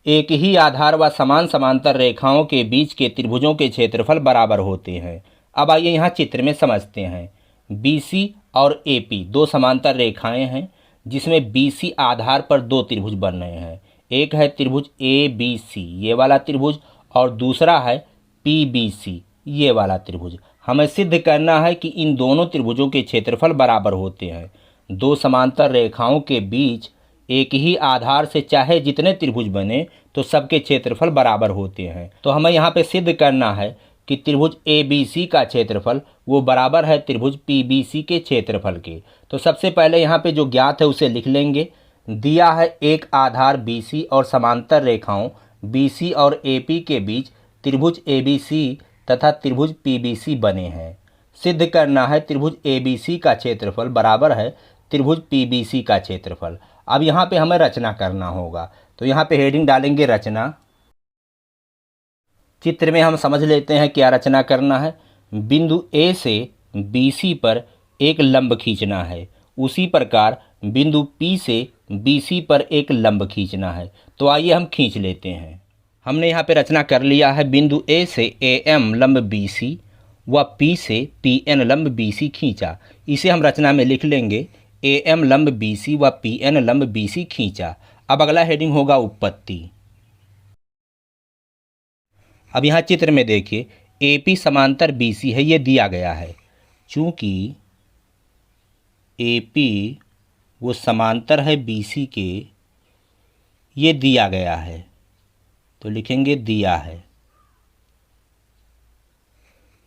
एक ही आधार व समान समांतर रेखाओं के बीच के त्रिभुजों के क्षेत्रफल बराबर होते हैं। अब आइए यहाँ चित्र में समझते हैं। BC और AP दो समांतर रेखाएं हैं जिसमें BC आधार पर दो त्रिभुज बन रहे हैं। एक है त्रिभुज ABC ये वाला त्रिभुज और दूसरा है PBC ये वाला त्रिभुज। हमें सिद्ध करना है कि इन दोनों त्रिभुजों के क्षेत्रफल बराबर होते हैं। दो समांतर रेखाओं के बीच एक ही आधार से चाहे जितने त्रिभुज बने तो सबके क्षेत्रफल बराबर होते हैं। तो हमें यहाँ पे सिद्ध करना है कि त्रिभुज ABC का क्षेत्रफल वो बराबर है त्रिभुज PBC के क्षेत्रफल के। तो सबसे पहले यहाँ पे जो ज्ञात है उसे लिख लेंगे। दिया है एक आधार BC और समांतर रेखाओं BC और AP के बीच त्रिभुज ABC तथा त्रिभुज PBC बने हैं। सिद्ध करना है त्रिभुज ABC का क्षेत्रफल बराबर है त्रिभुज PBC का क्षेत्रफल। अब यहाँ पे हमें रचना करना होगा, तो यहाँ पे हेडिंग डालेंगे रचना। चित्र में हम समझ लेते हैं क्या रचना करना है। बिंदु A से BC पर एक लंब खींचना है, उसी प्रकार बिंदु P से BC पर एक लंब खींचना है। तो आइए हम खींच लेते हैं। हमने यहाँ पे रचना कर लिया है। बिंदु A से AM लंब BC व P से PN लंब BC खींचा। इसे हम रचना में लिख लेंगे AM लंब BC व PN लंब BC खींचा। अब अगला हेडिंग होगा उत्पत्ति। अब यहाँ चित्र में देखिए AP समांतर BC है, ये दिया गया है। चूंकि AP वो समांतर है BC के, ये दिया गया है, तो लिखेंगे दिया है।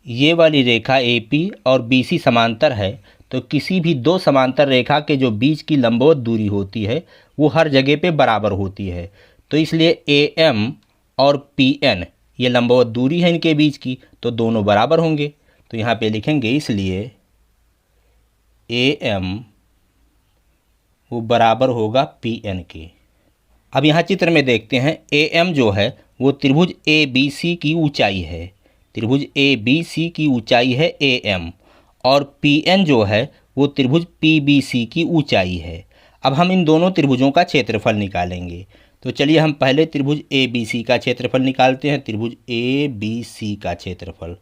ये वाली रेखा AP और BC समांतर है, तो किसी भी दो समांतर रेखा के जो बीच की लंबवत दूरी होती है वो हर जगह पे बराबर होती है। तो इसलिए AM और PN ये लंबवत दूरी है इनके बीच की, तो दोनों बराबर होंगे। तो यहाँ पे लिखेंगे इसलिए AM वो बराबर होगा PN के। अब यहाँ चित्र में देखते हैं AM जो है वो त्रिभुज ABC की ऊंचाई है। त्रिभुज ABC की ऊंचाई है AM और PN जो है वो त्रिभुज PBC की ऊंचाई है। अब हम इन दोनों त्रिभुजों का क्षेत्रफल निकालेंगे। तो चलिए हम पहले त्रिभुज ABC का क्षेत्रफल निकालते हैं। त्रिभुज ABC का क्षेत्रफल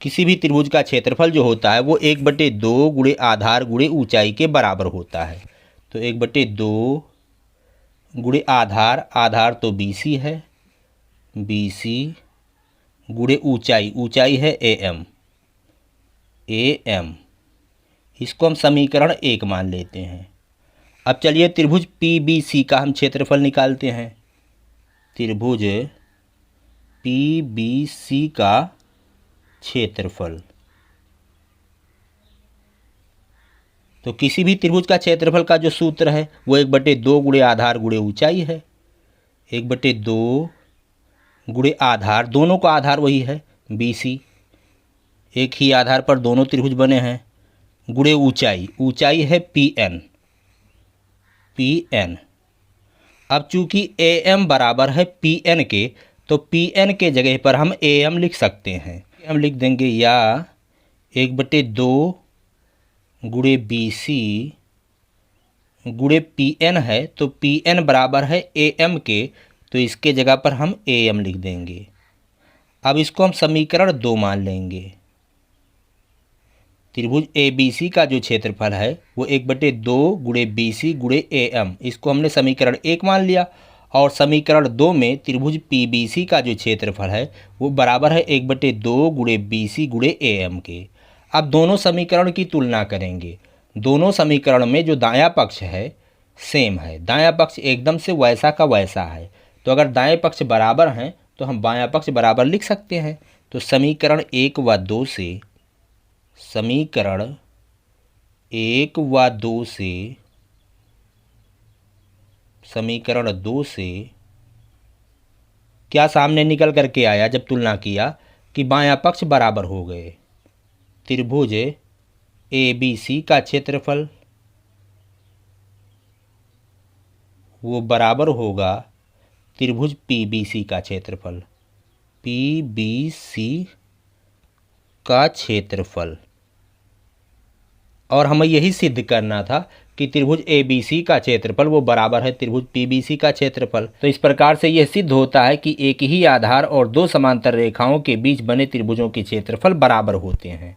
किसी भी त्रिभुज का क्षेत्रफल जो होता है वो 1/2 गुणे आधार गुणे ऊंचाई के बराबर होता है। तो 1/2 गुणे आधार, आधार तो BC है, BC गुणे ऊंचाई, ऊंचाई है AM, इसको हम समीकरण 1 मान लेते हैं। अब चलिए त्रिभुज PBC का हम क्षेत्रफल निकालते हैं। त्रिभुज PBC का क्षेत्रफल, तो किसी भी त्रिभुज का क्षेत्रफल का जो सूत्र है वो 1/2 गुणे आधार गुणे ऊंचाई है। 1/2 गुणे आधार, दोनों का आधार वही है BC, एक ही आधार पर दोनों त्रिभुज बने हैं, गुणे ऊंचाई, ऊंचाई है PN। अब चूंकि AM बराबर है PN के, तो PN के जगह पर हम AM लिख सकते हैं। हम लिख देंगे या 1/2 गुणे BC गुणे PN है, तो PN बराबर है AM के, तो इसके जगह पर हम AM लिख देंगे। अब इसको हम समीकरण 2 मान लेंगे। त्रिभुज ABC का जो क्षेत्रफल है वो 1/2 गुणे BC गुणे AM, इसको हमने समीकरण 1 मान लिया। और समीकरण 2 में त्रिभुज PBC का जो क्षेत्रफल है वो बराबर है 1/2 गुणे BC गुणे AM के। अब दोनों समीकरण की तुलना करेंगे। दोनों समीकरण में जो दायां पक्ष है सेम है, दायां पक्ष एकदम से वैसा का वैसा है। तो अगर दाएं पक्ष बराबर हैं तो हम बायां पक्ष बराबर लिख सकते हैं। तो समीकरण 1 व 2 से, समीकरण 1 व 2 से, समीकरण 2 से क्या सामने निकल करके आया जब तुलना किया कि बायां पक्ष बराबर हो गए। त्रिभुज ABC का क्षेत्रफल वो बराबर होगा त्रिभुज PBC का क्षेत्रफल, PBC का क्षेत्रफल। और हमें यही सिद्ध करना था कि त्रिभुज ABC का क्षेत्रफल वो बराबर है त्रिभुज PBC का क्षेत्रफल। तो इस प्रकार से यह सिद्ध होता है कि एक ही आधार और दो समांतर रेखाओं के बीच बने त्रिभुजों के क्षेत्रफल बराबर होते हैं।